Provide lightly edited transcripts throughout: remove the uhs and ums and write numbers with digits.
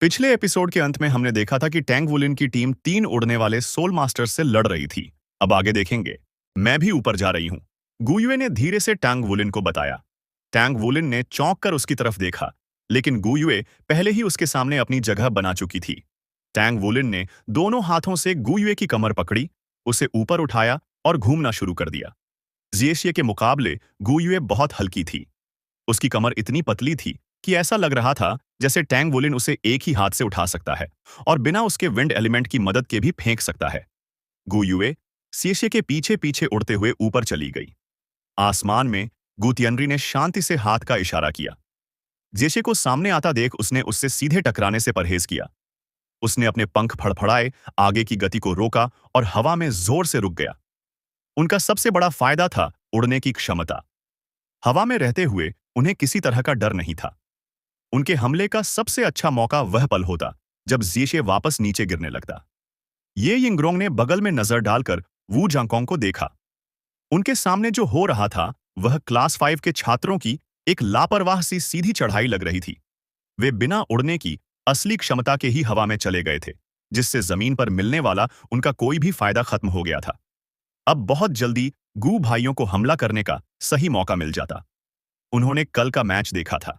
पिछले एपिसोड के अंत में हमने देखा था कि टैंग वुलिन की टीम 3 उड़ने वाले सोल मास्टर्स से लड़ रही थी। अब आगे देखेंगे। मैं भी ऊपर जा रही हूँ। गुयुए ने धीरे से टैंग वुलिन को बताया। टैंग वुलिन ने चौंक कर उसकी तरफ देखा, लेकिन गुयुए पहले ही उसके सामने अपनी जगह बना चुकी थी। टैंग वुलिन ने दोनों हाथों से गुयुए की कमर पकड़ी, उसे ऊपर उठाया और घूमना शुरू कर दिया। जिएशिए के मुकाबले गुयुए बहुत हल्की थी। उसकी कमर इतनी पतली थी कि ऐसा लग रहा था जैसे टैंग वुलिन उसे एक ही हाथ से उठा सकता है और बिना उसके विंड एलिमेंट की मदद के भी फेंक सकता है। गुयुए सिएशिए के पीछे पीछे उड़ते हुए ऊपर चली गई। आसमान में गुतियनरी ने शांति से हाथ का इशारा किया। जेशे को सामने आता देख उसने उससे सीधे टकराने से परहेज किया। उसने अपने पंख फड़फड़ाए, आगे की गति को रोका और हवा में जोर से रुक गया। उनका सबसे बड़ा फायदा था उड़ने की क्षमता। हवा में रहते हुए उन्हें किसी तरह का डर नहीं था। उनके हमले का सबसे अच्छा मौका वह पल होता जब जीशे वापस नीचे गिरने लगता। ये यिंगरोंग ने बगल में नजर डालकर वू जांगकोंग को देखा। उनके सामने जो हो रहा था वह क्लास 5 के छात्रों की एक लापरवाह सी सीधी चढ़ाई लग रही थी। वे बिना उड़ने की असली क्षमता के ही हवा में चले गए थे, जिससे जमीन पर मिलने वाला उनका कोई भी फायदा खत्म हो गया था। अब बहुत जल्दी गू भाइयों को हमला करने का सही मौका मिल जाता। उन्होंने कल का मैच देखा था।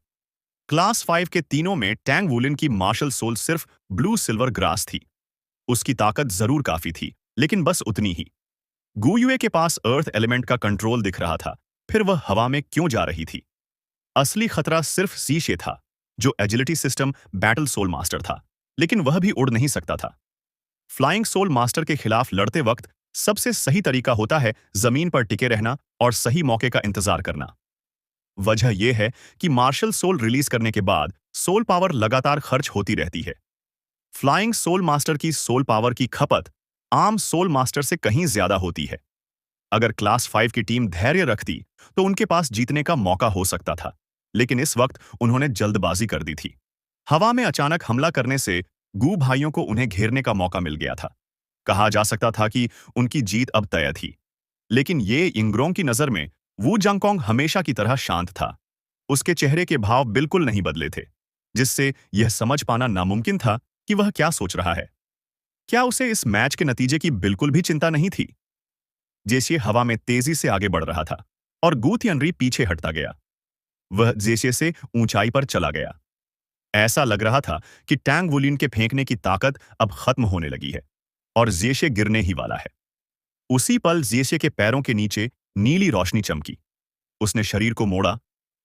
क्लास 5 के तीनों में टैंग वुलिन की मार्शल सोल सिर्फ ब्लू सिल्वर ग्रास थी। उसकी ताकत जरूर काफी थी, लेकिन बस उतनी ही। गुयुए के पास अर्थ एलिमेंट का कंट्रोल दिख रहा था, फिर वह हवा में क्यों जा रही थी? असली खतरा सिर्फ जीशे था, जो agility system battle soul master था, लेकिन वह भी उड़ नहीं सकता था। फ्लाइंग सोल मास्टर के खिलाफ लड़ते वक्त सबसे सही तरीका होता है जमीन पर टिके रहना और सही मौके का इंतजार करना। वजह यह है कि मार्शल सोल रिलीज करने के बाद सोल पावर लगातार खर्च होती रहती है। फ्लाइंग सोल मास्टर की सोल पावर की खपत आम सोल मास्टर से कहीं ज्यादा होती है। अगर क्लास 5 की टीम धैर्य रखती तो उनके पास जीतने का मौका हो सकता था, लेकिन इस वक्त उन्होंने जल्दबाजी कर दी थी। हवा में अचानक हमला करने से गू भाइयों को उन्हें घेरने का मौका मिल गया था। कहा जा सकता था कि उनकी जीत अब तय थी, लेकिन ये यिंगरोंग की नजर में वू जांगकोंग हमेशा की तरह शांत था। उसके चेहरे के भाव बिल्कुल नहीं बदले थे, जिससे यह समझ पाना नामुमकिन था कि वह क्या सोच रहा है। क्या उसे इस मैच के नतीजे की बिल्कुल भी चिंता नहीं थी? जेशिए हवा में तेजी से आगे बढ़ रहा था और गू तियनरी पीछे हटता गया। वह जेशिए से ऊंचाई पर चला गया। ऐसा लग रहा था कि टैंग वुलिन के फेंकने की ताकत अब खत्म होने लगी है और जेशिए गिरने ही वाला है। उसी पल जेशिए के पैरों के नीचे नीली रोशनी चमकी। उसने शरीर को मोड़ा,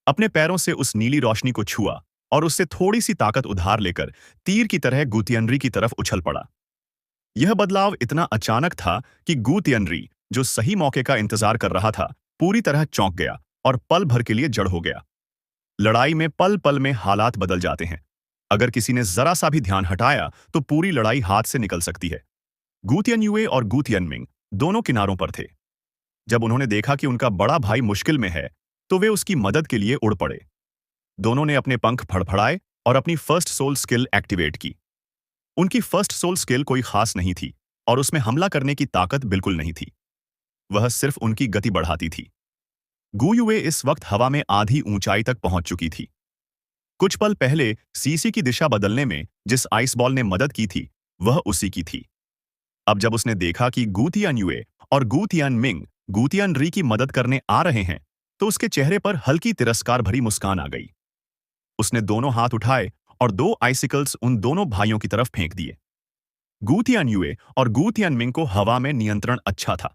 अपने पैरों से उस नीली रोशनी को छुआ और उससे थोड़ी सी ताकत उधार लेकर तीर की तरह गुतियनरी की तरफ उछल पड़ा। यह बदलाव इतना अचानक था कि गुतियनरी, जो सही मौके का इंतजार कर रहा था, पूरी तरह चौंक गया और पल भर के लिए जड़ हो गया। लड़ाई में पल पल में हालात बदल जाते हैं। अगर किसी ने जरा सा भी ध्यान हटाया तो पूरी लड़ाई हाथ से निकल सकती है। गुतियनयुए और गुतियनमिंग दोनों किनारों पर थे। जब उन्होंने देखा कि उनका बड़ा भाई मुश्किल में है, तो वे उसकी मदद के लिए उड़ पड़े। दोनों ने अपने पंख फड़फड़ाए और अपनी फर्स्ट सोल स्किल एक्टिवेट की। उनकी फर्स्ट सोल स्किल कोई खास नहीं थी और उसमें हमला करने की ताकत बिल्कुल नहीं थी। वह सिर्फ उनकी गति बढ़ाती थी। गुयुए इस वक्त हवा में आधी ऊंचाई तक पहुंच चुकी थी। कुछ पल पहले सीसी की दिशा बदलने में जिस आइस बॉल ने मदद की थी, वह उसी की थी। अब जब उसने देखा कि गुतियनयुए और गुतियनमिंग गुतियनरी की मदद करने आ रहे हैं, तो उसके चेहरे पर हल्की तिरस्कार भरी मुस्कान आ गई। उसने दोनों हाथ उठाए और 2 आइसिकल्स उन दोनों भाइयों की तरफ फेंक दिए। गुतियनयुए और गुतियनमिंग को हवा में नियंत्रण अच्छा था।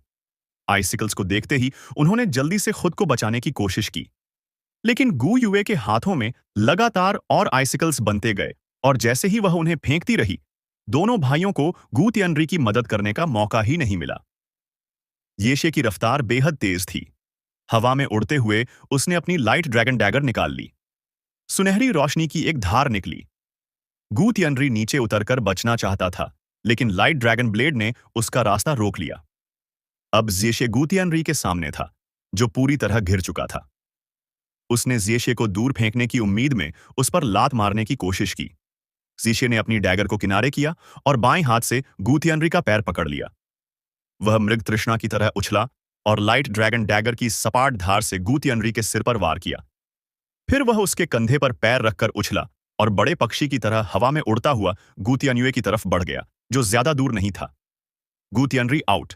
आइसिकल्स को देखते ही उन्होंने जल्दी से खुद को बचाने की कोशिश की, लेकिन गुयुए के हाथों में लगातार और आइसिकल्स बनते गए और जैसे ही वह उन्हें फेंकती रही, दोनों भाइयों को गुतियनरी की मदद करने का मौका ही नहीं मिला। येशे की रफ्तार बेहद तेज थी। हवा में उड़ते हुए उसने अपनी लाइट ड्रैगन डैगर निकाल ली। सुनहरी रोशनी की एक धार निकली। गुतियनरी नीचे उतरकर बचना चाहता था, लेकिन लाइट ड्रैगन ब्लेड ने उसका रास्ता रोक लिया। अब जेशे गुतियनरी के सामने था, जो पूरी तरह घिर चुका था। उसने जेशे को दूर फेंकने की उम्मीद में उस पर लात मारने की कोशिश की। जेशे ने अपनी डैगर को किनारे किया और बाएं हाथ से गुतियनरी का पैर पकड़ लिया। वह मृग तृष्णा की तरह उछला और लाइट ड्रैगन डैगर की सपाट धार से गुतियनरी के सिर पर वार किया। फिर वह उसके कंधे पर पैर रखकर उछला और बड़े पक्षी की तरह हवा में उड़ता हुआ गू तियान्युए की तरफ बढ़ गया, जो ज्यादा दूर नहीं था। गू तियानरी आउट।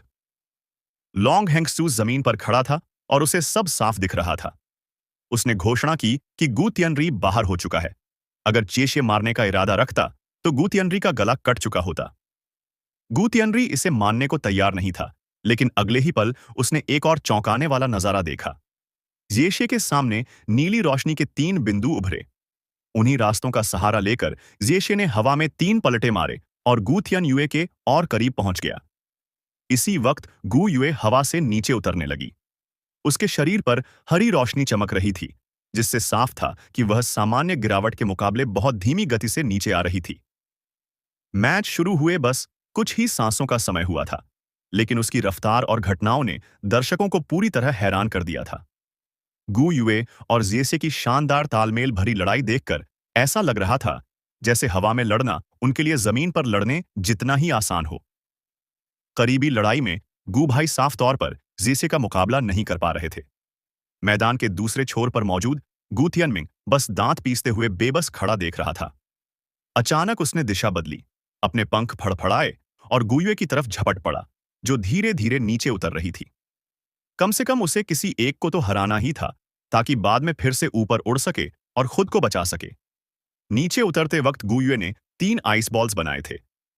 लॉन्ग हेंगसू जमीन पर खड़ा था और उसे सब साफ दिख रहा था। उसने घोषणा की कि गू तियानरी बाहर हो चुका है। अगर चेशे मारने का इरादा रखता तो गू तियानरी का गला कट चुका होता। गू तियानरी इसे मानने को तैयार नहीं था, लेकिन अगले ही पल उसने एक और चौंकाने वाला नजारा देखा। येशे के सामने नीली रोशनी के 3 बिंदु उभरे। उन्हीं रास्तों का सहारा लेकर येशे ने हवा में 3 पलटे मारे और गू तियानयुए के और करीब पहुंच गया। इसी वक्त गू युए हवा से नीचे उतरने लगी। उसके शरीर पर हरी रोशनी चमक रही थी, जिससे साफ था कि वह सामान्य गिरावट के मुकाबले बहुत धीमी गति से नीचे आ रही थी। मैच शुरू हुए बस कुछ ही सांसों का समय हुआ था, लेकिन उसकी रफ्तार और घटनाओं ने दर्शकों को पूरी तरह हैरान कर दिया था। गू युए और जेसे की शानदार तालमेल भरी लड़ाई देखकर ऐसा लग रहा था जैसे हवा में लड़ना उनके लिए जमीन पर लड़ने जितना ही आसान हो। करीबी लड़ाई में गू भाई साफ तौर पर जेसे का मुकाबला नहीं कर पा रहे थे। मैदान के दूसरे छोर पर मौजूद गू तियानमिंग बस दांत पीसते हुए बेबस खड़ा देख रहा था। अचानक उसने दिशा बदली, अपने पंख फड़फड़ाए और गुयुए की तरफ झपट पड़ा, जो धीरे धीरे नीचे उतर रही थी। कम से कम उसे किसी एक को तो हराना ही था, ताकि बाद में फिर से ऊपर उड़ सके और खुद को बचा सके। नीचे उतरते वक्त गुयुए ने 3 आइस बॉल्स बनाए थे,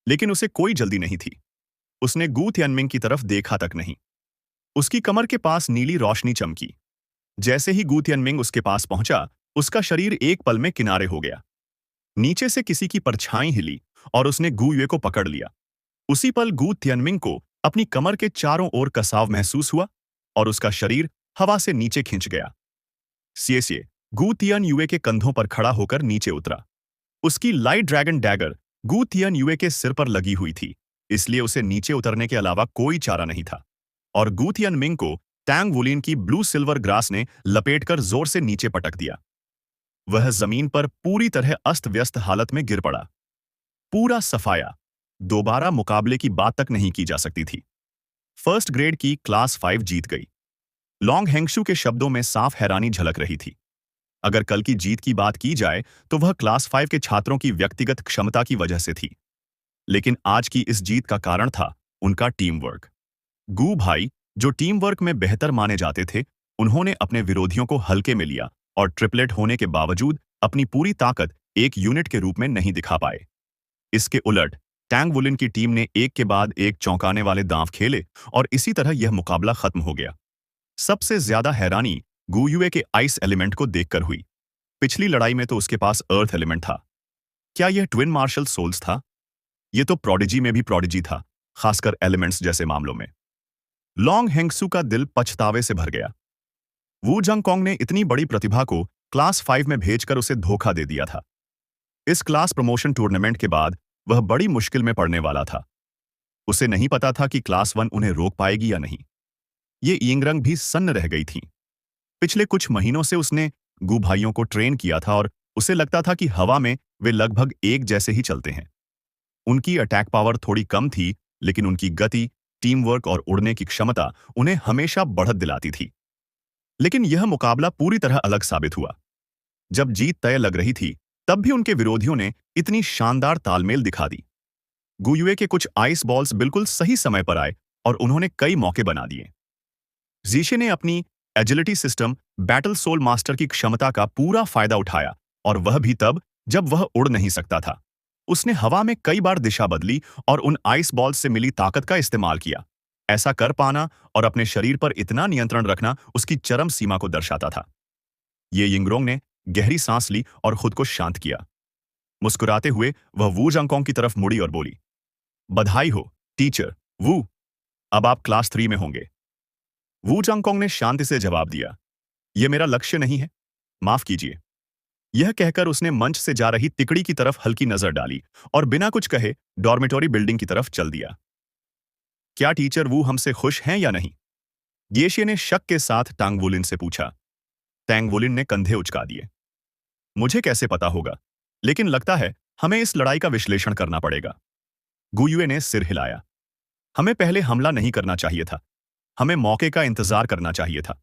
लेकिन उसे कोई जल्दी नहीं थी। उसने गू तियानमिंग की तरफ देखा तक नहीं। उसकी कमर के पास नीली रोशनी चमकी। जैसे ही गू तियानमिंग उसके पास पहुंचा, उसका शरीर एक पल में किनारे हो गया। नीचे से किसी की परछाई हिली और उसने गू युए को पकड़ लिया। उसी पल गू तियानमिंग को अपनी कमर के चारों ओर कसाव महसूस हुआ और उसका शरीर हवा से नीचे खिंच गया। सिये गू तियानयुए के कंधों पर खड़ा होकर नीचे उतरा। उसकी लाइट ड्रैगन डैगर गू तियानयुए के सिर पर लगी हुई थी, इसलिए उसे नीचे उतरने के अलावा कोई चारा नहीं था। और गू तियानमिंग को टैंग वुलिन की ब्लू सिल्वर ग्रास ने लपेटकर जोर से नीचे पटक दिया। वह जमीन पर पूरी तरह अस्त व्यस्त हालत में गिर पड़ा। पूरा सफाया। दोबारा मुकाबले की बात तक नहीं की जा सकती थी। फर्स्ट ग्रेड की क्लास 5 जीत गई। लॉन्ग हेंगशू के शब्दों में साफ हैरानी झलक रही थी। अगर कल की जीत की बात की जाए तो वह क्लास 5 के छात्रों की व्यक्तिगत क्षमता की वजह से थी, लेकिन आज की इस जीत का कारण था उनका टीम वर्क। गू भाई, जो टीम वर्क में बेहतर माने जाते थे, उन्होंने अपने विरोधियों को हल्के में लिया और ट्रिपलेट होने के बावजूद अपनी पूरी ताकत एक यूनिट के रूप में नहीं दिखा पाए। इसके उलट टैंग वुलिन की टीम ने एक के बाद एक चौंकाने वाले दांव खेले और इसी तरह यह मुकाबला खत्म हो गया। सबसे ज्यादा हैरानी गू युए के आइस एलिमेंट को देखकर हुई। पिछली लड़ाई में तो उसके पास अर्थ एलिमेंट था। क्या यह ट्विन मार्शल सोल्स था? यह तो प्रोडिजी में भी प्रोडिजी था, खासकर एलिमेंट्स जैसे मामलों में। लॉन्ग हेंगसू का दिल पछतावे से भर गया। वू जंगकोंग ने इतनी बड़ी प्रतिभा को क्लास 5 में भेजकर उसे धोखा दे दिया था। इस क्लास प्रमोशन टूर्नामेंट के बाद वह बड़ी मुश्किल में पड़ने वाला था। उसे नहीं पता था कि क्लास 1 उन्हें रोक पाएगी या नहीं। ये यिंगरंग भी सन्न रह गई थी। पिछले कुछ महीनों से उसने गू भाइयों को ट्रेन किया था और उसे लगता था कि हवा में वे लगभग एक जैसे ही चलते हैं। उनकी अटैक पावर थोड़ी कम थी, लेकिन उनकी गति, टीम वर्क और उड़ने की क्षमता उन्हें हमेशा बढ़त दिलाती थी। लेकिन यह मुकाबला पूरी तरह अलग साबित हुआ। जब जीत तय लग रही थी, तब भी उनके विरोधियों ने इतनी शानदार तालमेल दिखा दी। गू युए के कुछ आइस बॉल्स बिल्कुल सही समय पर आए और उन्होंने कई मौके बना दिए। जीशे ने अपनी agility system battle soul master की क्षमता का पूरा फायदा उठाया, और वह भी तब जब वह उड़ नहीं सकता था। उसने हवा में कई बार दिशा बदली और उन आइस बॉल्स से मिली ताकत का इस्तेमाल किया। ऐसा कर पाना और अपने शरीर पर इतना नियंत्रण रखना उसकी चरम सीमा को दर्शाता था। ये यिंगरोंग ने गहरी सांस ली और खुद को शांत किया। मुस्कुराते हुए वह वू जंगकोंग की तरफ मुड़ी और बोली, बधाई हो टीचर वू, अब आप क्लास 3 में होंगे। वू जंगकोंग ने शांति से जवाब दिया, यह मेरा लक्ष्य नहीं है, माफ कीजिए। यह कहकर उसने मंच से जा रही तिकड़ी की तरफ हल्की नजर डाली और बिना कुछ कहे डॉर्मेटोरी बिल्डिंग की तरफ चल दिया। क्या टीचर वू हमसे खुश हैं या नहीं? येशे ने शक के साथ टांग वुलिन से पूछा। टैंग वुलिन ने कंधे उचका दिए। मुझे कैसे पता होगा, लेकिन लगता है हमें इस लड़ाई का विश्लेषण करना पड़ेगा। गू युए ने सिर हिलाया। हमें पहले हमला नहीं करना चाहिए था, हमें मौके का इंतजार करना चाहिए था।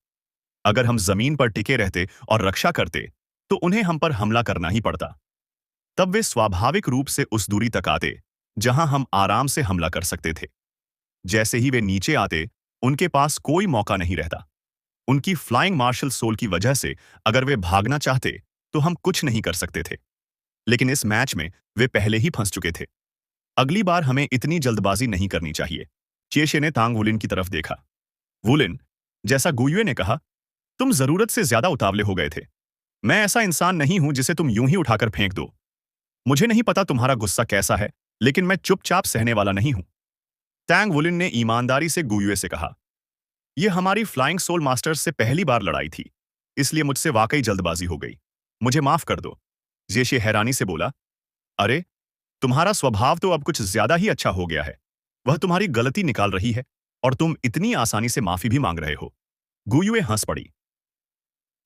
अगर हम जमीन पर टिके रहते और रक्षा करते तो उन्हें हम पर हमला करना ही पड़ता। तब वे स्वाभाविक रूप से उस दूरी तक आते जहां हम आराम से हमला कर सकते थे। जैसे ही वे नीचे आते, उनके पास कोई मौका नहीं रहता। उनकी फ्लाइंग मार्शल सोल की वजह से अगर वे भागना चाहते तो हम कुछ नहीं कर सकते थे। लेकिन इस मैच में वे पहले ही फंस चुके थे। अगली बार हमें इतनी जल्दबाजी नहीं करनी चाहिए। चेशे ने तांग वुलिन की तरफ देखा। वुलिन, जैसा गुयुए ने कहा, तुम जरूरत से ज्यादा उतावले हो गए थे। मैं ऐसा इंसान नहीं हूं जिसे तुम यूं ही उठाकर फेंक दो। मुझे नहीं पता तुम्हारा गुस्सा कैसा है, लेकिन मैं चुपचाप सहने वाला नहीं हूं। टैंग वुलिन ने ईमानदारी से गुयुए से कहा, यह हमारी फ्लाइंग सोल मास्टर्स से पहली बार लड़ाई थी, इसलिए मुझसे वाकई जल्दबाजी हो गई। मुझे माफ कर दो। जेशे हैरानी से बोला, अरे, तुम्हारा स्वभाव तो अब कुछ ज्यादा ही अच्छा हो गया है। वह तुम्हारी गलती निकाल रही है और तुम इतनी आसानी से माफी भी मांग रहे हो। गुयुए हंस पड़ी।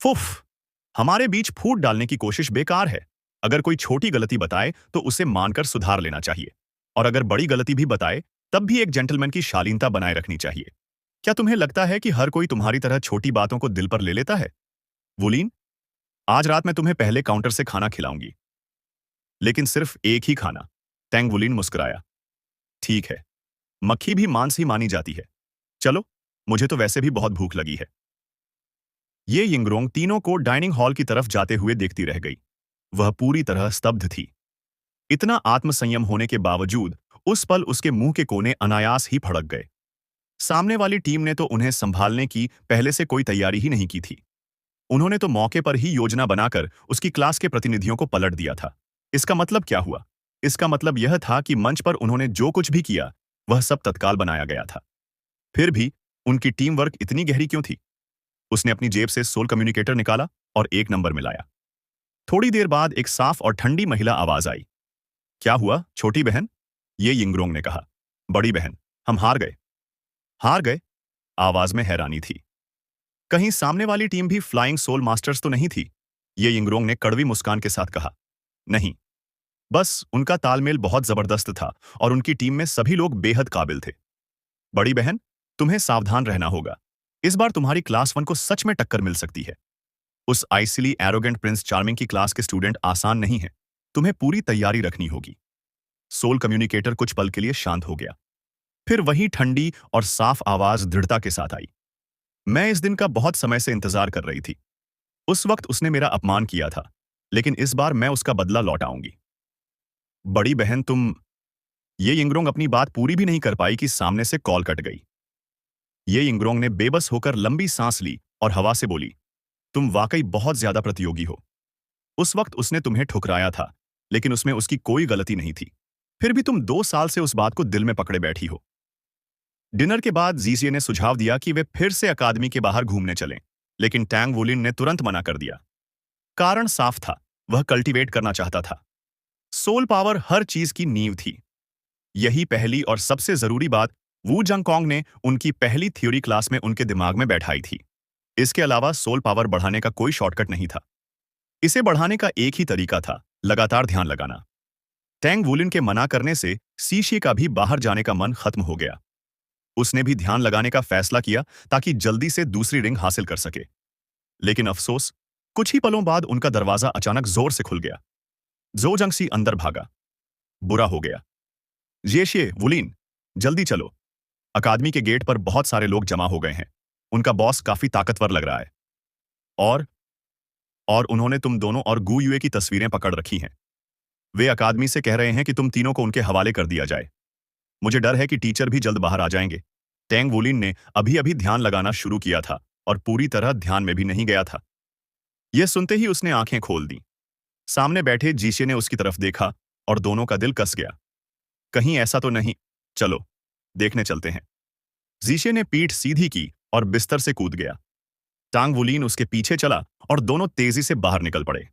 फुफ, हमारे बीच फूट डालने की कोशिश बेकार है। अगर कोई छोटी गलती बताए तो उसे मानकर सुधार लेना चाहिए, और अगर बड़ी गलती भी बताए तब भी एक जेंटलमैन की शालीनता बनाए रखनी चाहिए। क्या तुम्हें लगता है कि हर कोई तुम्हारी तरह छोटी बातों को दिल पर ले लेता है? वुलीन, आज रात मैं तुम्हें पहले काउंटर से खाना खिलाऊंगी, लेकिन सिर्फ एक ही खाना। टैंग वुलिन मुस्कुराया। ठीक है, मक्खी भी मांस ही मानी जाती है। चलो, मुझे तो वैसे भी बहुत भूख लगी है। ये यिंगरोंग तीनों को डाइनिंग हॉल की तरफ जाते हुए देखती रह गई। वह पूरी तरह स्तब्ध थी। इतना आत्मसंयम होने के बावजूद उस पल उसके मुंह के कोने अनायास ही फड़क गए। सामने वाली टीम ने तो उन्हें संभालने की पहले से कोई तैयारी ही नहीं की थी। उन्होंने तो मौके पर ही योजना बनाकर उसकी क्लास के प्रतिनिधियों को पलट दिया था। इसका मतलब क्या हुआ? इसका मतलब यह था कि मंच पर उन्होंने जो कुछ भी किया वह सब तत्काल बनाया गया था। फिर भी उनकी टीम वर्क इतनी गहरी क्यों थी? उसने अपनी जेब से सोल कम्युनिकेटर निकाला और एक नंबर मिलाया। थोड़ी देर बाद एक साफ और ठंडी महिला आवाज आई। क्या हुआ छोटी बहन? ये यिंगरोंग ने कहा। बड़ी बहन, हम हार गए। हार गए? आवाज में हैरानी थी। कहीं सामने वाली टीम भी फ्लाइंग सोल मास्टर्स तो नहीं थी? ये यिंगरोंग ने कड़वी मुस्कान के साथ कहा। नहीं, बस उनका तालमेल बहुत जबरदस्त था और उनकी टीम में सभी लोग बेहद काबिल थे। बड़ी बहन, तुम्हें सावधान रहना होगा। इस बार तुम्हारी क्लास 1 को सच में टक्कर मिल सकती है। उस आइसिली एरोगेंट प्रिंस चार्मिंग की क्लास के स्टूडेंट आसान नहीं है। तुम्हें पूरी तैयारी रखनी होगी। सोल कम्युनिकेटर कुछ पल के लिए शांत हो गया। फिर वही ठंडी और साफ आवाज दृढ़ता के साथ आई। मैं इस दिन का बहुत समय से इंतजार कर रही थी। उस वक्त उसने मेरा अपमान किया था, लेकिन इस बार मैं उसका बदला लौटाऊंगी। बड़ी बहन, तुम। ये यिंगरोंग अपनी बात पूरी भी नहीं कर पाई कि सामने से कॉल कट गई। ये यिंगरोंग ने बेबस होकर लंबी सांस ली और हवा से बोली, तुम वाकई बहुत ज्यादा प्रतियोगी हो। उस वक्त उसने तुम्हें ठुकराया था, लेकिन उसमें उसकी कोई गलती नहीं थी। फिर भी तुम 2 साल से उस बात को दिल में पकड़े बैठी हो। डिनर के बाद जीसीए ने सुझाव दिया कि वे फिर से अकादमी के बाहर घूमने चलें, लेकिन टैंग वुलिन ने तुरंत मना कर दिया। कारण साफ था, वह कल्टीवेट करना चाहता था। सोल पावर हर चीज की नींव थी। यही पहली और सबसे जरूरी बात वू जंगकोंग ने उनकी पहली थ्योरी क्लास में उनके दिमाग में बैठाई थी। इसके अलावा सोल पावर बढ़ाने का कोई शॉर्टकट नहीं था। इसे बढ़ाने का एक ही तरीका था, लगातार ध्यान लगाना। टैंग वुलिन के मना करने से सीशे का भी बाहर जाने का मन खत्म हो गया। उसने भी ध्यान लगाने का फैसला किया ताकि जल्दी से दूसरी रिंग हासिल कर सके। लेकिन अफसोस, कुछ ही पलों बाद उनका दरवाजा अचानक जोर से खुल गया। जो जंगसी अंदर भागा। बुरा हो गया। येशे, वुलिन, जल्दी चलो। अकादमी के गेट पर बहुत सारे लोग जमा हो गए हैं। उनका बॉस काफी ताकतवर लग रहा है। और उन्होंने तुम दोनों और गु युए की तस्वीरें पकड़ रखी हैं। वे अकादमी से कह रहे हैं कि तुम तीनों को उनके हवाले कर दिया जाए। मुझे डर है कि टीचर भी जल्द बाहर आ जाएंगे। टैंग वुलिन ने अभी अभी ध्यान लगाना शुरू किया था और पूरी तरह ध्यान में भी नहीं गया था। यह सुनते ही उसने आंखें खोल दी। सामने बैठे जीशे ने उसकी तरफ देखा और दोनों का दिल कस गया। कहीं ऐसा तो नहीं? चलो, देखने चलते हैं। जीशे ने पीठ सीधी की और बिस्तर से कूद गया। टांग वुलिन उसके पीछे चला और दोनों तेजी से बाहर निकल पड़े।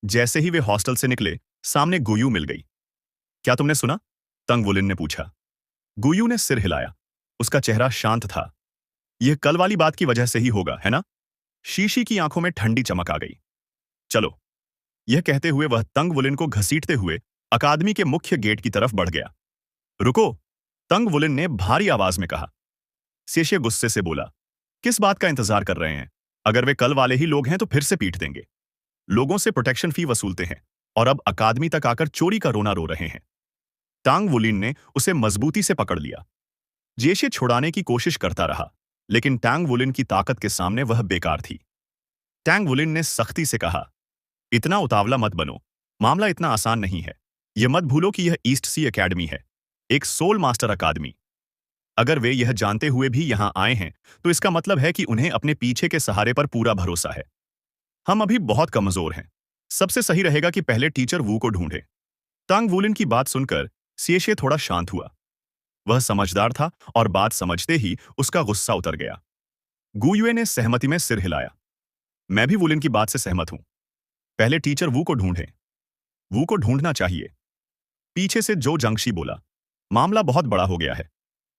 जैसे ही वे हॉस्टल से निकले, सामने गुयू मिल गई। क्या तुमने सुना? तंग वुलिन ने पूछा। गुयू ने सिर हिलाया। उसका चेहरा शांत था। यह कल वाली बात की वजह से ही होगा, है ना? शीशी की आंखों में ठंडी चमक आ गई। चलो। यह कहते हुए वह तंग वुलिन को घसीटते हुए अकादमी के मुख्य गेट की तरफ बढ़ गया। रुको, तंग वुलिन ने भारी आवाज में कहा। शेशे गुस्से से बोला, किस बात का इंतजार कर रहे हैं? अगर वे कल वाले ही लोग हैं तो फिर से पीट देंगे। लोगों से प्रोटेक्शन फी वसूलते हैं, और अब अकादमी तक आकर चोरी का रोना रो रहे हैं। टांग वुलिन ने उसे मजबूती से पकड़ लिया। जेशे छुड़ाने की कोशिश करता रहा, लेकिन टांग वुलिन की ताकत के सामने वह बेकार थी। टांग वुलिन ने सख्ती से कहा, इतना उतावला मत बनो, मामला इतना आसान नहीं है। यह मत भूलो कि यह ईस्ट सी एकेडमी है, एक सोल मास्टर अकादमी। अगर वे यह जानते हुए भी यहां आए हैं, तो इसका मतलब है कि उन्हें अपने पीछे के सहारे पर पूरा भरोसा है। हम अभी बहुत कमजोर हैं। सबसे सही रहेगा कि पहले टीचर वू को ढूंढें। टांग वुलिन की बात सुनकर सिएशे थोड़ा शांत हुआ। वह समझदार था और बात समझते ही उसका गुस्सा उतर गया। गुयुए ने सहमति में सिर हिलाया। मैं भी वुलिन की बात से सहमत हूं। पहले टीचर वू को ढूंढें। वू को ढूंढना चाहिए। पीछे से जो जंगशी बोला, मामला बहुत बड़ा हो गया है।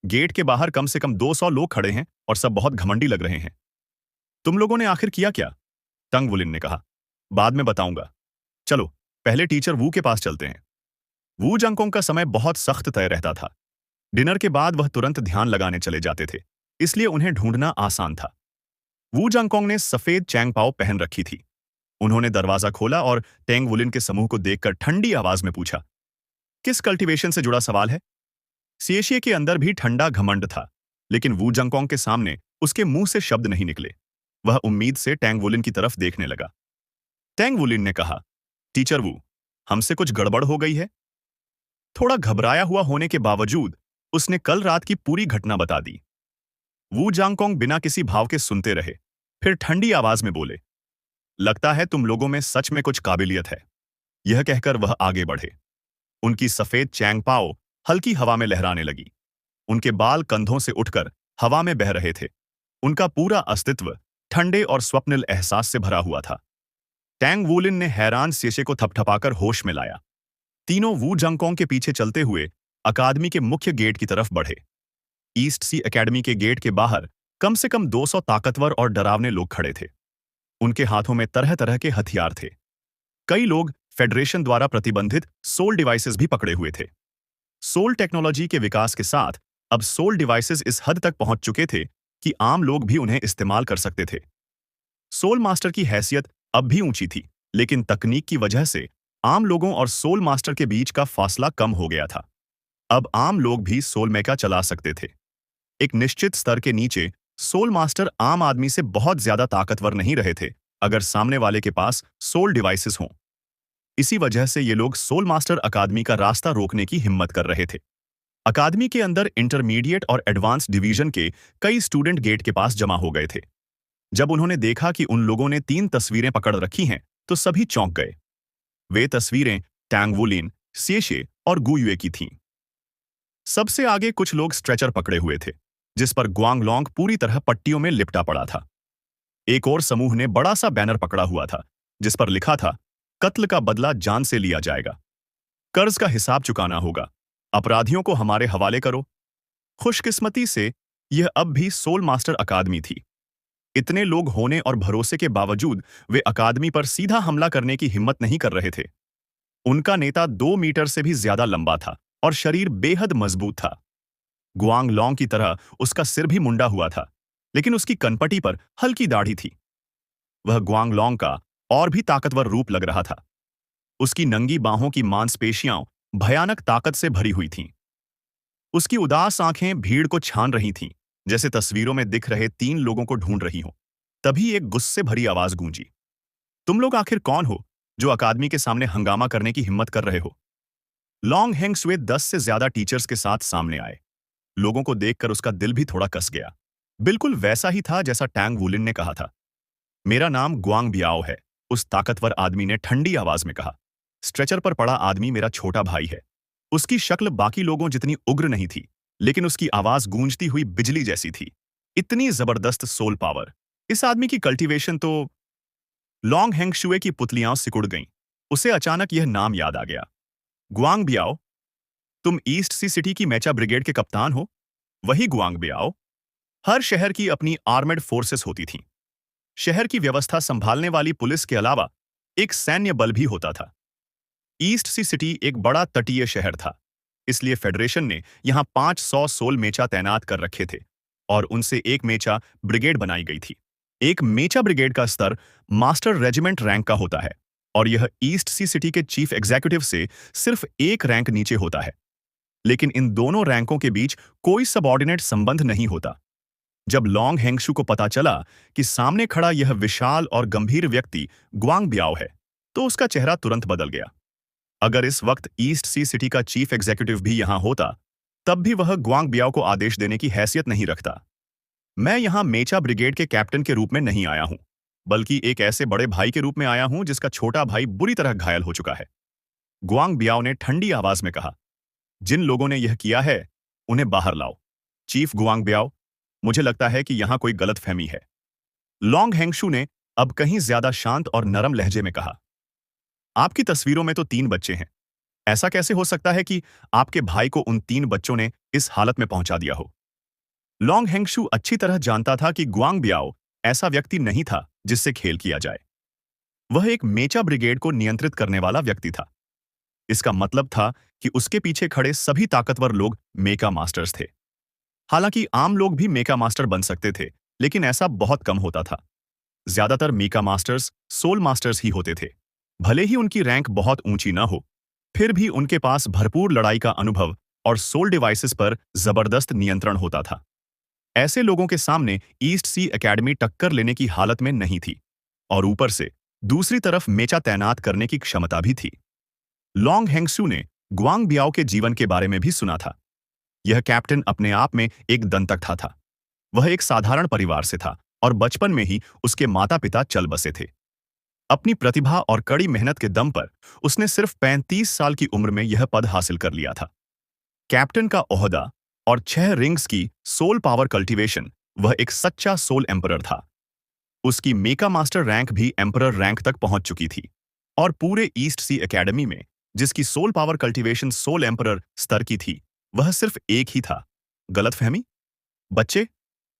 गेट के बाहर कम से कम 200 लोग खड़े हैं और सब बहुत घमंडी लग रहे हैं। तुम लोगों ने आखिर किया क्या? टंग वुलिन ने कहा। बाद में बताऊंगा। चलो, पहले टीचर वू के पास चलते हैं। वू जंगकोंग का समय बहुत सख्त तय रहता था। डिनर के बाद वह तुरंत ध्यान लगाने चले जाते थे, इसलिए उन्हें ढूंढना आसान था। वू जंगकोंग ने सफेद चैंगपाओ पहन रखी थी। उन्होंने दरवाजा खोला और टेंग वुलिन के समूह को देखकर ठंडी आवाज में पूछा, किस कल्टीवेशन से जुड़ा सवाल है? सिएशिए के अंदर भी ठंडा घमंड था, लेकिन वू जंगकोंग के सामने उसके मुंह से शब्द नहीं निकले। वह उम्मीद से टेंग वुलिन की तरफ देखने लगा। टेंग वुलिन ने कहा, टीचर वू, हमसे कुछ गड़बड़ हो गई है? थोड़ा घबराया हुआ होने के बावजूद उसने कल रात की पूरी घटना बता दी। वू जांगकोंग बिना किसी भाव के सुनते रहे, फिर ठंडी आवाज में बोले, लगता है तुम लोगों में सच में कुछ काबिलियत है। यह कहकर वह आगे बढ़े। उनकी सफेद चैंगपाओ हल्की हवा में लहराने लगी। उनके बाल कंधों से उठकर हवा में बह रहे थे। उनका पूरा अस्तित्व ठंडे और स्वप्निल एहसास से भरा हुआ था। टैंग वुलिन ने हैरान सिएशे को थपथपाकर होश में लाया। तीनों वू जंगकोंग के पीछे चलते हुए अकादमी के मुख्य गेट की तरफ बढ़े। ईस्ट सी एकेडमी के गेट के बाहर कम से कम 200 ताकतवर और डरावने लोग खड़े थे। उनके हाथों में तरह तरह के हथियार थे। कई लोग फेडरेशन द्वारा प्रतिबंधित सोल डिवाइसेस भी पकड़े हुए थे। सोल टेक्नोलॉजी के विकास के साथ अब सोल डिवाइसेस इस हद तक पहुंच चुके थे कि आम लोग भी उन्हें इस्तेमाल कर सकते थे। सोल मास्टर की हैसियत अब भी ऊंची थी, लेकिन तकनीक की वजह से आम लोगों और सोल मास्टर के बीच का फासला कम हो गया था। अब आम लोग भी सोल मेका चला सकते थे। एक निश्चित स्तर के नीचे सोल मास्टर आम आदमी से बहुत ज्यादा ताकतवर नहीं रहे थे, अगर सामने वाले के पास सोल डिवाइसेस हों। इसी वजह से ये लोग सोल मास्टर अकादमी का रास्ता रोकने की हिम्मत कर रहे थे। अकादमी के अंदर इंटरमीडिएट और एडवांस डिवीजन के कई स्टूडेंट गेट के पास जमा हो गए थे। जब उन्होंने देखा कि उन लोगों ने 3 तस्वीरें पकड़ रखी हैं, तो सभी चौंक गए। वे तस्वीरें टैंग वुलिन, सिएशे और गुयुए की थीं। सबसे आगे कुछ लोग स्ट्रेचर पकड़े हुए थे, जिस पर ग्वांगलोंग पूरी तरह पट्टियों में लिपटा पड़ा था। एक और समूह ने बड़ा सा बैनर पकड़ा हुआ था, जिस पर लिखा था, कत्ल का बदला जान से लिया जाएगा। कर्ज का हिसाब चुकाना होगा। अपराधियों को हमारे हवाले करो। खुशकिस्मती से यह अब भी सोल मास्टर अकादमी थी। इतने लोग होने और भरोसे के बावजूद वे अकादमी पर सीधा हमला करने की हिम्मत नहीं कर रहे थे। उनका नेता 2 मीटर से भी ज्यादा लंबा था और शरीर बेहद मजबूत था। गुआंगलोंग की तरह उसका सिर भी मुंडा हुआ था, लेकिन उसकी कनपटी पर हल्की दाढ़ी थी। वह गुआंगलोंग का और भी ताकतवर रूप लग रहा था। उसकी नंगी बाहों की मांसपेशियां भयानक ताकत से भरी हुई थीं। उसकी उदास आंखें भीड़ को छान रही थीं, जैसे तस्वीरों में दिख रहे 3 लोगों को ढूंढ रही हों। तभी एक गुस्से भरी आवाज गूंजी, तुम लोग आखिर कौन हो जो अकादमी के सामने हंगामा करने की हिम्मत कर रहे हो? लॉन्ग हेंग्सवे 10 से ज्यादा टीचर्स के साथ सामने आए। लोगों को देखकर उसका दिल भी थोड़ा कस गया। बिल्कुल वैसा ही था जैसा टैंग वुलिन ने कहा था। मेरा नाम गुआंग बियाओ है, उस ताकतवर आदमी ने ठंडी आवाज में कहा। स्ट्रेचर पर पड़ा आदमी मेरा छोटा भाई है। उसकी शक्ल बाकी लोगों जितनी उग्र नहीं थी, लेकिन उसकी आवाज गूंजती हुई बिजली जैसी थी। इतनी जबरदस्त सोल पावर। इस आदमी की कल्टीवेशन तो। लॉन्ग हेंगशुए की पुतलियां सिकुड़ गईं। उसे अचानक यह नाम याद आ गया। गुआंग बियाओ, तुम ईस्ट सी सिटी की मेचा ब्रिगेड के कप्तान हो? वही गुआंग बियाओ। हर शहर की अपनी आर्मेड फोर्सेस होती थीं। शहर की व्यवस्था संभालने वाली पुलिस के अलावा एक सैन्य बल भी होता था। ईस्ट सी सिटी एक बड़ा तटीय शहर था, इसलिए फेडरेशन ने यहां 500 सोल मेचा तैनात कर रखे थे और उनसे एक मेचा ब्रिगेड बनाई गई थी। एक मेचा ब्रिगेड का स्तर मास्टर रेजिमेंट रैंक का होता है। और यह ईस्ट सी सिटी के चीफ एग्जीक्यूटिव से सिर्फ एक रैंक नीचे होता है। लेकिन इन दोनों रैंकों के बीच कोई सबऑर्डिनेट संबंध नहीं होता। जब लॉन्ग हेंगशू को पता चला कि सामने खड़ा यह विशाल और गंभीर व्यक्ति ग्वांग बियाओ है, तो उसका चेहरा तुरंत बदल गया। अगर इस वक्त ईस्ट सी सिटी का चीफ एग्जीक्यूटिव भी यहां होता, तब भी वह ग्वांग बियाओ को आदेश देने की हैसियत नहीं रखता। मैं यहां मेचा ब्रिगेड के कैप्टन के रूप में नहीं आया हूं, बल्कि एक ऐसे बड़े भाई के रूप में आया हूं जिसका छोटा भाई बुरी तरह घायल हो चुका है। ग्वांग बियाओ ने ठंडी आवाज में कहा, जिन लोगों ने यह किया है, उन्हें बाहर लाओ। चीफ गुआंग बियाओ, मुझे लगता है कि यहां कोई गलतफहमी है। लॉन्ग हेंगशू ने अब कहीं ज्यादा शांत और नरम लहजे में कहा, आपकी तस्वीरों में तो 3 बच्चे हैं। ऐसा कैसे हो सकता है कि आपके भाई को उन 3 बच्चों ने इस हालत में पहुंचा दिया हो? लॉन्ग हेंगशू अच्छी तरह जानता था कि गुआंग बियाओ ऐसा व्यक्ति नहीं था जिससे खेल किया जाए। वह एक मेचा ब्रिगेड को नियंत्रित करने वाला व्यक्ति था। इसका मतलब था कि उसके पीछे खड़े सभी ताकतवर लोग मेका मास्टर्स थे। हालांकि आम लोग भी मेका मास्टर बन सकते थे, लेकिन ऐसा बहुत कम होता था। ज्यादातर मेका मास्टर्स सोल मास्टर्स ही होते थे। भले ही उनकी रैंक बहुत ऊंची ना हो, फिर भी उनके पास भरपूर लड़ाई का अनुभव और सोल डिवाइसेस पर जबरदस्त नियंत्रण होता था। ऐसे लोगों के सामने ईस्ट सी एकेडमी टक्कर लेने की हालत में नहीं थी, और ऊपर से दूसरी तरफ मेचा तैनात करने की क्षमता भी थी। लॉन्ग हेंगसू ने ग्वांग बियाओ के जीवन के बारे में भी सुना था। यह कैप्टन अपने आप में एक दंतकथा था। वह एक साधारण परिवार से था और बचपन में ही उसके माता पिता चल बसे थे। अपनी प्रतिभा और कड़ी मेहनत के दम पर उसने सिर्फ 35 साल की उम्र में यह पद हासिल कर लिया था। कैप्टन का ओहदा और 6 रिंग्स की सोल पावर कल्टीवेशन, वह एक सच्चा सोल एम्परर था। उसकी मेका मास्टर रैंक भी एम्परर रैंक तक पहुंच चुकी थी, और पूरे ईस्ट सी एकेडमी में जिसकी soul power cultivation soul emperor स्तर की थी, वह सिर्फ एक ही था। गलतफहमी? बच्चे,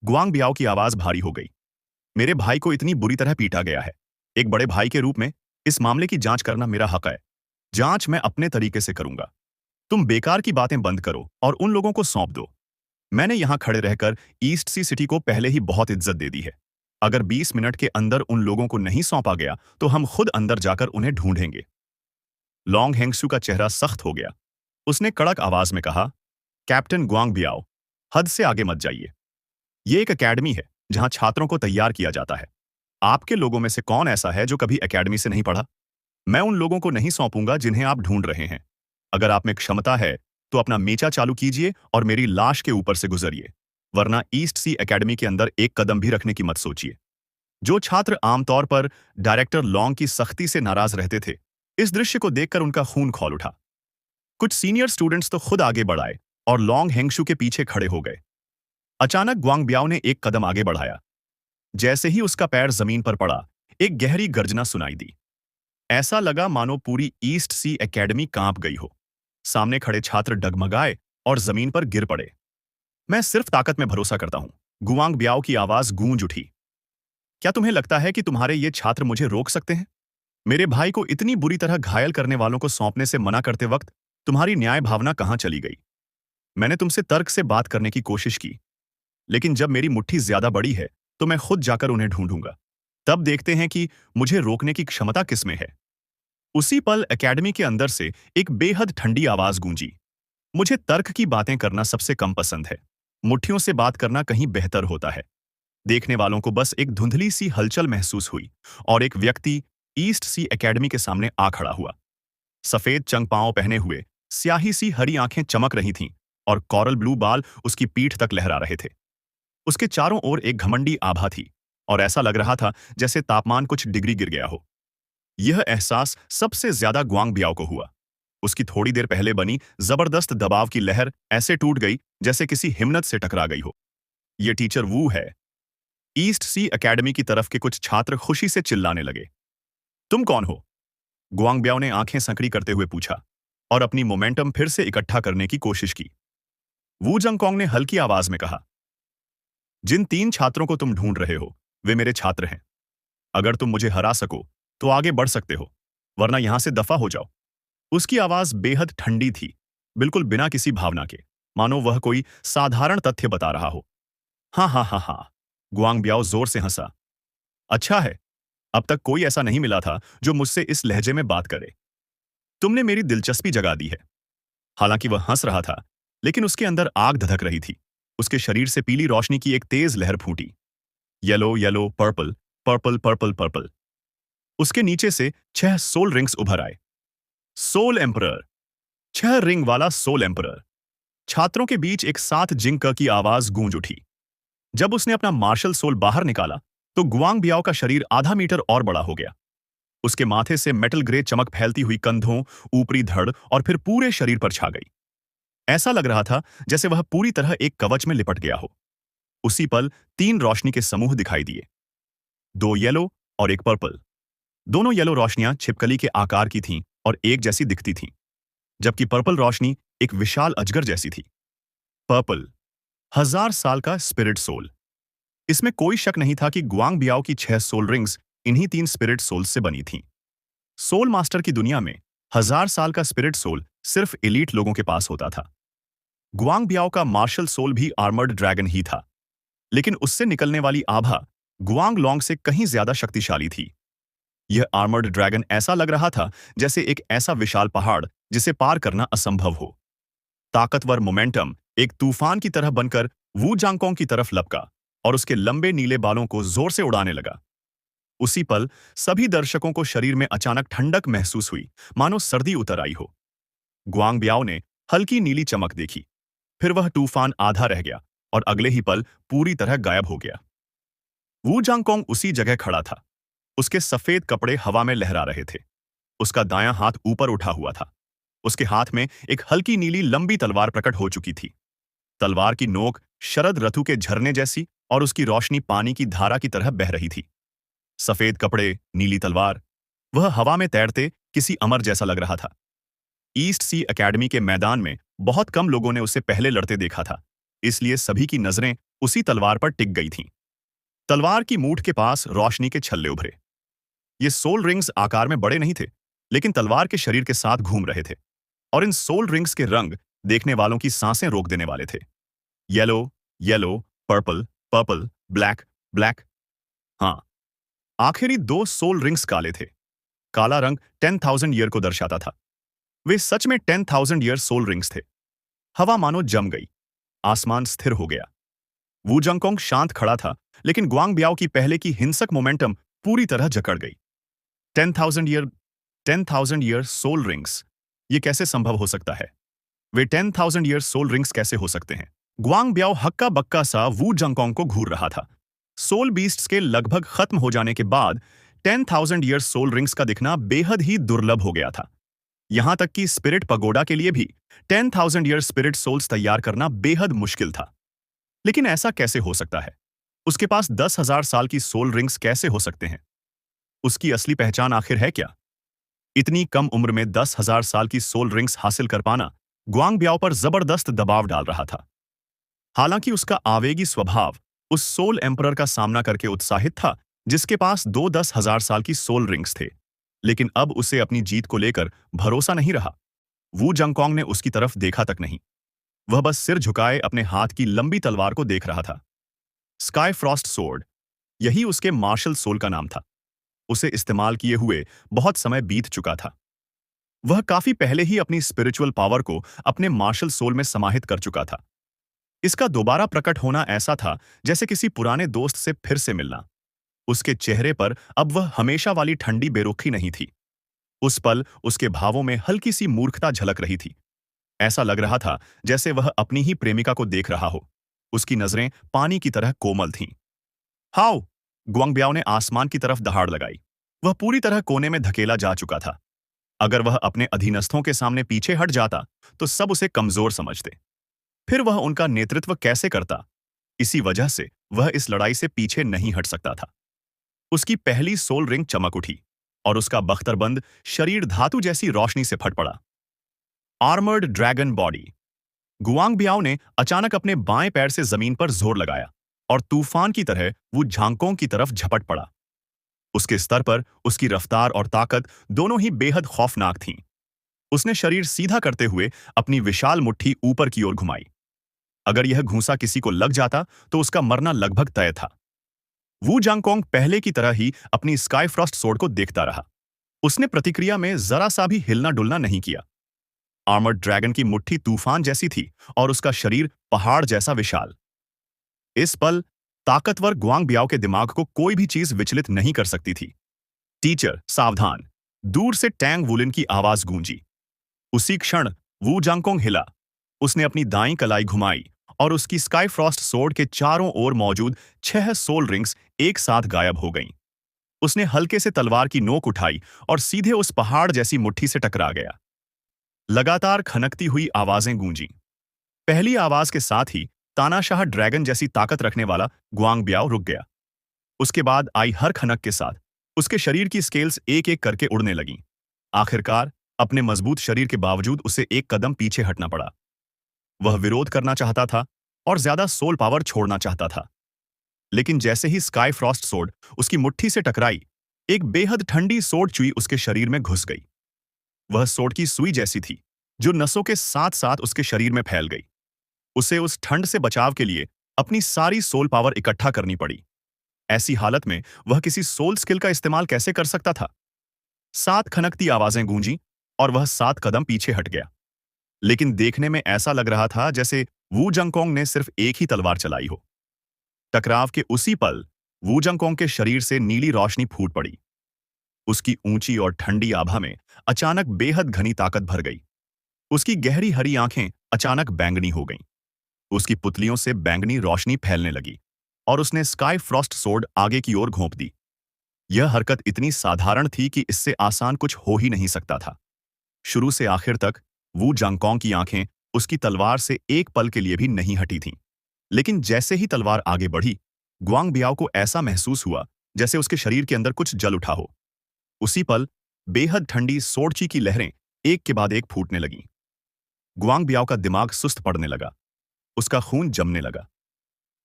गुआंग बियाओ की आवाज भारी हो गई। मेरे भाई को इतनी बुरी तरह पीटा गया है। एक बड़े भाई के रूप में इस मामले की जांच करना मेरा हक है। जांच मैं अपने तरीके से करूंगा। तुम बेकार की बातें बंद करो और उन लोगों को सौंप दो। मैंने यहां खड़े रहकर ईस्ट सी सिटी को पहले ही बहुत इज्जत दे दी है। अगर 20 मिनट के अंदर उन लोगों को नहीं सौंपा गया, तो हम खुद अंदर जाकर उन्हें ढूंढेंगे। लॉन्ग हेंगसू का चेहरा सख्त हो गया। उसने कड़क आवाज में कहा, कैप्टन गुआंग बियाओ, हद से आगे मत जाइए। ये एक एकेडमी है जहां छात्रों को तैयार किया जाता है। आपके लोगों में से कौन ऐसा है जो कभी एकेडमी से नहीं पढ़ा? मैं उन लोगों को नहीं सौंपूंगा जिन्हें आप ढूंढ रहे हैं। अगर आप में क्षमता है, तो अपना मेचा चालू कीजिए और मेरी लाश के ऊपर से गुजरिए, वरना ईस्ट सी एकेडमी के अंदर एक कदम भी रखने की मत सोचिए। जो छात्र आमतौर पर डायरेक्टर लॉन्ग की सख्ती से नाराज रहते थे, इस दृश्य को देखकर उनका खून खौल उठा। कुछ सीनियर स्टूडेंट्स तो खुद आगे बढ़ाए और लॉन्ग हेंगशू के पीछे खड़े हो गए। अचानक ग्वांग बियाओ ने एक कदम आगे बढ़ाया। जैसे ही उसका पैर जमीन पर पड़ा, एक गहरी गर्जना सुनाई दी। ऐसा लगा मानो पूरी ईस्ट सी एकेडमी कांप गई हो। सामने खड़े छात्र डगमगाए और जमीन पर गिर पड़े। मैं सिर्फ ताकत में भरोसा करता हूं। गुआंग बियाओ की आवाज गूंज उठी। क्या तुम्हें लगता है कि तुम्हारे ये छात्र मुझे रोक सकते हैं? मेरे भाई को इतनी बुरी तरह घायल करने वालों को सौंपने से मना करते वक्त तुम्हारी न्याय भावना कहां चली गई? मैंने तुमसे तर्क से बात करने की कोशिश की, लेकिन जब मेरी मुट्ठी ज्यादा बड़ी है, तो मैं खुद जाकर उन्हें ढूंढूंगा। तब देखते हैं कि मुझे रोकने की क्षमता किसमें है। उसी पल एकेडमी के अंदर से एक बेहद ठंडी आवाज गूंजी। मुझे तर्क की बातें करना सबसे कम पसंद है। मुट्ठियों से बात करना कहीं बेहतर होता है। देखने वालों को बस एक धुंधली सी हलचल महसूस हुई और एक व्यक्ति ईस्ट सी एकेडमी के सामने आ खड़ा हुआ। सफेद चंगपांव पहने हुए, स्याही सी हरी आंखें चमक रही थीं और कॉरल ब्लू बाल उसकी पीठ तक लहरा रहे थे। उसके चारों ओर एक घमंडी आभा थी और ऐसा लग रहा था जैसे तापमान कुछ डिग्री गिर गया हो। यह एहसास सबसे ज्यादा ग्वांग बियाओ को हुआ। उसकी थोड़ी देर पहले बनी जबरदस्त दबाव की लहर ऐसे टूट गई जैसे किसी हिम्मत से टकरा गई हो। यह टीचर वू है। ईस्ट सी एकेडमी की तरफ के कुछ छात्र खुशी से चिल्लाने लगे। तुम कौन हो? गुआंग बियाओ ने आंखें संकड़ी करते हुए पूछा और अपनी मोमेंटम फिर से इकट्ठा करने की कोशिश की। वू जंगकोंग ने हल्की आवाज में कहा, जिन 3 छात्रों को तुम ढूंढ रहे हो, वे मेरे छात्र हैं। अगर तुम मुझे हरा सको तो आगे बढ़ सकते हो, वरना यहां से दफा हो जाओ। उसकी आवाज बेहद ठंडी थी, बिल्कुल बिना किसी भावना के, मानो वह कोई साधारण तथ्य बता रहा हो। हाँ हाँ हाँ हाँ, गुआंग बियाओ जोर से हंसा। अच्छा है, अब तक कोई ऐसा नहीं मिला था जो मुझसे इस लहजे में बात करे। तुमने मेरी दिलचस्पी जगा दी है। हालांकि वह हंस रहा था, लेकिन उसके अंदर आग धधक रही थी। उसके शरीर से पीली रोशनी की एक तेज लहर फूटी। Yellow yellow purple, purple purple purple. उसके नीचे से 6 सोल रिंग्स उभर आए। सोल एम्परर, 6 रिंग वाला सोल एम्परर। छात्रों के बीच एक साथ जिंग की आवाज गूंज उठी। जब उसने अपना मार्शल सोल बाहर निकाला, तो गुआंग बियाओ का शरीर आधा मीटर और बड़ा हो गया। उसके माथे से मेटल ग्रे चमक फैलती हुई कंधों, ऊपरी धड़ और फिर पूरे शरीर पर छा गई। ऐसा लग रहा था जैसे वह पूरी तरह एक कवच में लिपट गया हो। उसी पल 3 रोशनी के समूह दिखाई दिए, 2 येलो और एक पर्पल। दोनों येलो रोशनियां छिपकली के आकार की थीं और एक जैसी दिखती थीं, जबकि पर्पल रोशनी एक विशाल अजगर जैसी थी। पर्पल, 1000 साल का स्पिरिट सोल। इसमें कोई शक नहीं था कि गुआंग बियाओ की 6 सोल रिंग्स इन्हीं 3 स्पिरिट सोल्स से बनी थीं। सोल मास्टर की दुनिया में 1000 साल का स्पिरिट सोल सिर्फ एलीट लोगों के पास होता था। गुआंग बियाओ का मार्शल सोल भी आर्मर्ड ड्रैगन ही था, लेकिन उससे निकलने वाली आभा गुआंग लोंग से कहीं ज्यादा शक्तिशाली थी। यह आर्मर्ड ड्रैगन ऐसा लग रहा था जैसे एक ऐसा विशाल पहाड़ जिसे पार करना असंभव हो। ताकतवर मोमेंटम एक तूफान की तरह बनकर वू जांगकोंग की तरफ लपका और उसके लंबे नीले बालों को जोर से उड़ाने लगा। उसी पल सभी दर्शकों को शरीर में अचानक ठंडक महसूस हुई, मानो सर्दी उतर आई हो। गुआंग बियाओ ने हल्की नीली चमक देखी, फिर वह तूफान आधा रह गया और अगले ही पल पूरी तरह गायब हो गया। वू जांगकोंग उसी जगह खड़ा था। उसके सफेद कपड़े हवा में लहरा रहे थे। उसका दायां हाथ ऊपर उठा हुआ था। उसके हाथ में एक हल्की नीली लंबी तलवार प्रकट हो चुकी थी। तलवार की नोक शरद ऋतु के झरने जैसी और उसकी रोशनी पानी की धारा की तरह बह रही थी। सफेद कपड़े, नीली तलवार, वह हवा में तैरते किसी अमर जैसा लग रहा था। ईस्ट सी एकेडमी के मैदान में बहुत कम लोगों ने उसे पहले लड़ते देखा था, इसलिए सभी की नजरें उसी तलवार पर टिक गई थीं। तलवार की मूठ के पास रोशनी के छल्ले उभरे। ये सोल रिंग्स आकार में बड़े नहीं थे, लेकिन तलवार के शरीर के साथ घूम रहे थे, और इन सोल रिंग्स के रंग देखने वालों की सांसें रोक देने वाले थे। Yellow, yellow, purple, purple, black, black. हाँ, आखिरी 2 सोल रिंग्स काले थे। काला रंग 10,000 ईयर को दर्शाता था। वे सच में 10,000 ईयर सोल रिंग्स थे। हवा मानो जम गई, आसमान स्थिर हो गया। वू जंगकोंग शांत खड़ा था, लेकिन गुआंग बियाओ की पहले की हिंसक मोमेंटम पूरी तरह जकड़ गई। 10,000 ईयर, 10,000 ईयर सोल रिंग्स, ये कैसे संभव हो सकता है? वे 10,000 ईयर सोल रिंग्स कैसे हो सकते हैं? गुआंग बियाओ हक्का बक्का सा वू जंगकोंग को घूर रहा था। सोल बीस्ट्स के लगभग खत्म हो जाने के बाद 10,000 ईयर सोल रिंग्स का दिखना बेहद ही दुर्लभ हो गया था। यहां तक कि स्पिरिट पगोडा के लिए भी 10,000 ईयर स्पिरिट सोल्स तैयार करना बेहद मुश्किल था। लेकिन ऐसा कैसे हो सकता है? उसके पास 10,000 साल की सोल रिंग्स कैसे हो सकते हैं? उसकी असली पहचान आखिर है क्या? इतनी कम उम्र में 10,000 साल की सोल रिंग्स हासिल कर पाना गुआंग बियाओ पर जबरदस्त दबाव डाल रहा था। हालांकि उसका आवेगी स्वभाव उस सोल एम्परर का सामना करके उत्साहित था, जिसके पास 10,000 साल की सोल रिंग्स थे। लेकिन अब उसे अपनी जीत को लेकर भरोसा नहीं रहा। वू जंगकोंग ने उसकी तरफ देखा तक नहीं। वह बस सिर झुकाए अपने हाथ की लंबी तलवार को देख रहा था। स्काई फ्रॉस्ट सोर्ड, यही उसके मार्शल सोल का नाम था। उसे इस्तेमाल किए हुए बहुत समय बीत चुका था। वह काफी पहले ही अपनी स्पिरिचुअल पावर को अपने मार्शल सोल में समाहित कर चुका था। इसका दोबारा प्रकट होना ऐसा था जैसे किसी पुराने दोस्त से फिर से मिलना। उसके चेहरे पर अब वह हमेशा वाली ठंडी बेरुखी नहीं थी। उस पल उसके भावों में हल्की सी मूर्खता झलक रही थी। ऐसा लग रहा था जैसे वह अपनी ही प्रेमिका को देख रहा हो। उसकी नजरें पानी की तरह कोमल थीं। हाउ! गुआंग बियाओ ने आसमान की तरफ दहाड़ लगाई। वह पूरी तरह कोने में धकेला जा चुका था। अगर वह अपने अधीनस्थों के सामने पीछे हट जाता तो सब उसे कमजोर समझते। फिर वह उनका नेतृत्व कैसे करता? इसी वजह से वह इस लड़ाई से पीछे नहीं हट सकता था। उसकी पहली सोल रिंग चमक उठी और उसका बख्तरबंद शरीर धातु जैसी रोशनी से फट पड़ा। Armoured dragon body. Guang Biao ने अचानक अपने बाएं पैर से जमीन पर जोर लगाया और तूफान की तरह वो झांकों की तरफ झपट पड़ा। उसके स्तर पर उसकी रफ्तार और ताकत दोनों ही बेहद खौफनाक थीं। उसने शरीर सीधा करते हुए अपनी विशाल मुट्ठी ऊपर की ओर घुमाई। अगर यह घूंसा किसी को लग जाता तो उसका मरना लगभग तय था। वू जांगकोंग पहले की तरह ही अपनी स्काई फ्रॉस्ट सोर्ड को देखता रहा। उसने प्रतिक्रिया में जरा सा भी हिलना डुलना नहीं किया। आर्मर्ड ड्रैगन की मुट्ठी तूफान जैसी थी और उसका शरीर पहाड़ जैसा विशाल। इस पल ताकतवर गुआंग बियाओ के दिमाग को कोई भी चीज विचलित नहीं कर सकती थी। टीचर सावधान। दूर से टैंग वुलिन की आवाज गूंजी। उसी क्षण वू जांगकोंग हिला। उसने अपनी दाईं कलाई घुमाई और उसकी स्काई फ्रॉस्ट सोर्ड के चारों ओर मौजूद 6 सोल रिंग्स एक साथ गायब हो गईं। उसने हल्के से तलवार की नोक उठाई और सीधे उस पहाड़ जैसी मुट्ठी से टकरा गया। लगातार खनकती हुई आवाजें गूंजीं। पहली आवाज के साथ ही तानाशाह ड्रैगन जैसी ताकत रखने वाला गुआंग बियाओ रुक गया। उसके बाद आई हर खनक के साथ उसके शरीर की स्केल्स एक एक करके उड़ने लगीं। आखिरकार अपने मजबूत शरीर के बावजूद उसे एक कदम पीछे हटना पड़ा। वह विरोध करना चाहता था और ज्यादा सोल पावर छोड़ना चाहता था, लेकिन जैसे ही स्काई फ्रॉस्ट सोर्ड उसकी मुट्ठी से टकराई, एक बेहद ठंडी सोड चुई उसके शरीर में घुस गई। वह सोड की सुई जैसी थी, जो नसों के साथ साथ उसके शरीर में फैल गई। उसे उस ठंड से बचाव के लिए अपनी सारी सोल पावर इकट्ठा करनी पड़ी। ऐसी हालत में वह किसी सोल स्किल का इस्तेमाल कैसे कर सकता था? 7 खनकती आवाजें गूंजी और वह 7 कदम पीछे हट गया। लेकिन देखने में ऐसा लग रहा था जैसे वू जंगकोंग ने सिर्फ एक ही तलवार चलाई हो। टकराव के उसी पल वू जंगकोंग के शरीर से नीली रोशनी फूट पड़ी। उसकी ऊंची और ठंडी आभा में अचानक बेहद घनी ताकत भर गई। उसकी गहरी हरी आंखें अचानक बैंगनी हो गईं। उसकी पुतलियों से बैंगनी रोशनी फैलने लगी और उसने स्काई फ्रॉस्ट सोर्ड आगे की ओर घोंप दी। यह हरकत इतनी साधारण थी कि इससे आसान कुछ हो ही नहीं सकता था। शुरू से आखिर तक वू जांगकोंग की आंखें उसकी तलवार से एक पल के लिए भी नहीं हटी थीं। लेकिन जैसे ही तलवार आगे बढ़ी, गुआंग बियाओ को ऐसा महसूस हुआ जैसे उसके शरीर के अंदर कुछ जल उठा हो। उसी पल बेहद ठंडी सोडची की लहरें एक के बाद एक फूटने लगीं। गुआंग बियाओ का दिमाग सुस्त पड़ने लगा। उसका खून जमने लगा।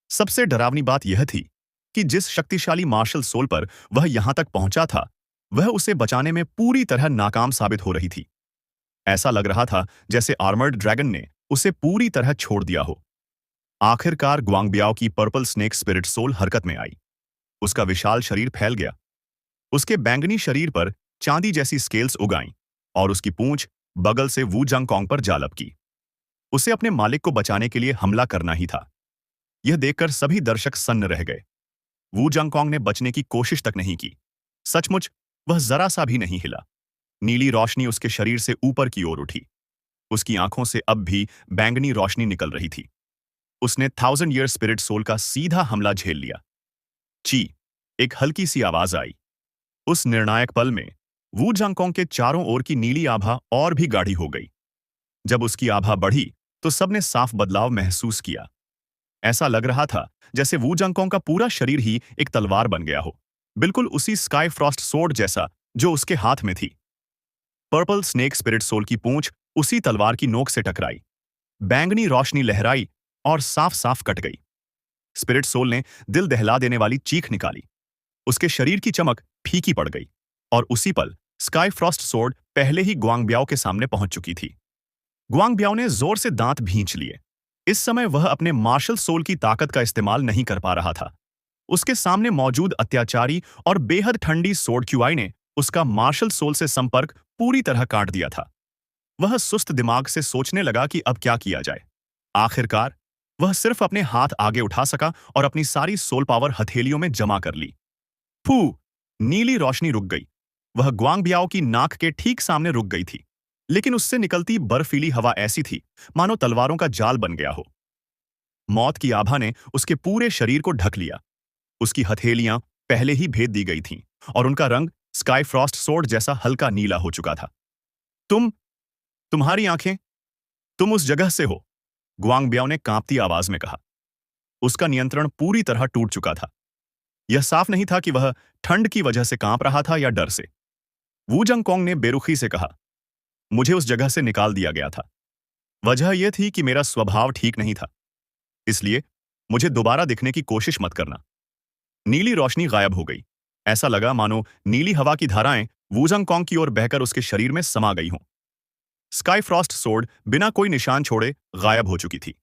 सबसे डरावनी बात यह थी कि जिस शक्तिशाली मार्शल सोल पर वह यहां तक पहुंचा था, वह उसे बचाने में पूरी तरह नाकाम साबित हो रही थी। ऐसा लग रहा था जैसे आर्मर्ड ड्रैगन ने उसे पूरी तरह छोड़ दिया हो। आखिरकार गुआंग बियाओ की पर्पल स्नेक स्पिरिट सोल हरकत में आई। उसका विशाल शरीर फैल गया। उसके बैंगनी शरीर पर चांदी जैसी स्केल्स उगाईं और उसकी पूंछ बगल से वू जांगकोंग पर जा लपकी। उसे अपने मालिक को बचाने के लिए हमला करना ही था। यह देखकर सभी दर्शक सन्न रह गए। वू जांगकोंग ने बचने की कोशिश तक नहीं की। सचमुच वह जरा सा भी नहीं हिला। नीली रोशनी उसके शरीर से ऊपर की ओर उठी। उसकी आंखों से अब भी बैंगनी रोशनी निकल रही थी। उसने 1000 ईयर स्पिरिट सोल का सीधा हमला झेल लिया। ची, एक हल्की सी आवाज आई। उस निर्णायक पल में वू जांगकोंग के चारों ओर की नीली आभा और भी गाढ़ी हो गई। जब उसकी आभा बढ़ी तो सबने साफ बदलाव महसूस किया। ऐसा लग रहा था जैसे वू जांगकोंग का पूरा शरीर ही एक तलवार बन गया हो, बिल्कुल उसी स्काई फ्रॉस्ट सोर्ड जैसा जो उसके हाथ में थी। पर्पल स्नेक स्पिरिट सोल की पूंछ उसी तलवार की नोक से टकराई। बैंगनी रोशनी लहराई और साफ साफ कट गई। स्पिरिट सोल ने दिल दहला देने वाली चीख निकाली। उसके शरीर की चमक फीकी पड़ गई और उसी पल स्काई फ्रॉस्ट सोर्ड पहले ही गुआंग बियाओ के सामने पहुंच चुकी थी। गुआंग बियाओ ने जोर से दांत भींच लिए। इस समय वह अपने मार्शल सोल की ताकत का इस्तेमाल नहीं कर पा रहा था। उसके सामने मौजूद अत्याचारी और बेहद ठंडी सोर्ड क्यूआई ने उसका मार्शल सोल से संपर्क पूरी तरह काट दिया था। वह सुस्त दिमाग से सोचने लगा कि अब क्या किया जाए। आखिरकार वह सिर्फ अपने हाथ आगे उठा सका और अपनी सारी सोल पावर हथेलियों में जमा कर ली। फू! नीली रोशनी रुक गई। वह गुआंग बियाओ की नाक के ठीक सामने रुक गई थी, लेकिन उससे निकलती बर्फीली हवा ऐसी थी मानो तलवारों का जाल बन गया हो। मौत की आभा ने उसके पूरे शरीर को ढक लिया। उसकी हथेलियां पहले ही भेद दी गई थीं और उनका रंग स्काई फ्रॉस्ट सोर्ड जैसा हल्का नीला हो चुका था। तुम्हारी आंखें, तुम उस जगह से हो, गुआंग बियाओ ने कांपती आवाज में कहा। उसका नियंत्रण पूरी तरह टूट चुका था। यह साफ नहीं था कि वह ठंड की वजह से कांप रहा था या डर से। वू जांगकोंग ने बेरुखी से कहा, मुझे उस जगह से निकाल दिया गया था। वजह यह थी कि मेरा स्वभाव ठीक नहीं था, इसलिए मुझे दोबारा दिखने की कोशिश मत करना। नीली रोशनी गायब हो गई। ऐसा लगा मानो नीली हवा की धाराएं वू जांगकोंग की ओर बहकर उसके शरीर में समा गई हों। स्काई फ्रॉस्ट सोर्ड बिना कोई निशान छोड़े गायब हो चुकी थी।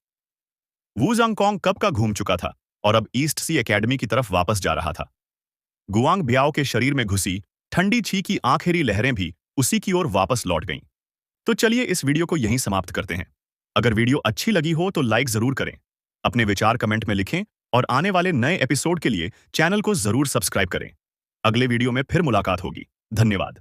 वू जांगकोंग कब का घूम चुका था और अब ईस्ट सी एकेडमी की तरफ वापस जा रहा था। गुआंग ब्याओ के शरीर में घुसी ठंडी छी की आखिरी लहरें भी उसी की ओर वापस लौट गईं। तो चलिए इस वीडियो को यहीं समाप्त करते हैं। अगर वीडियो अच्छी लगी हो तो लाइक जरूर करें, अपने विचार कमेंट में लिखें और आने वाले नए एपिसोड के लिए चैनल को जरूर सब्सक्राइब करें। अगले वीडियो में फिर मुलाकात होगी। धन्यवाद।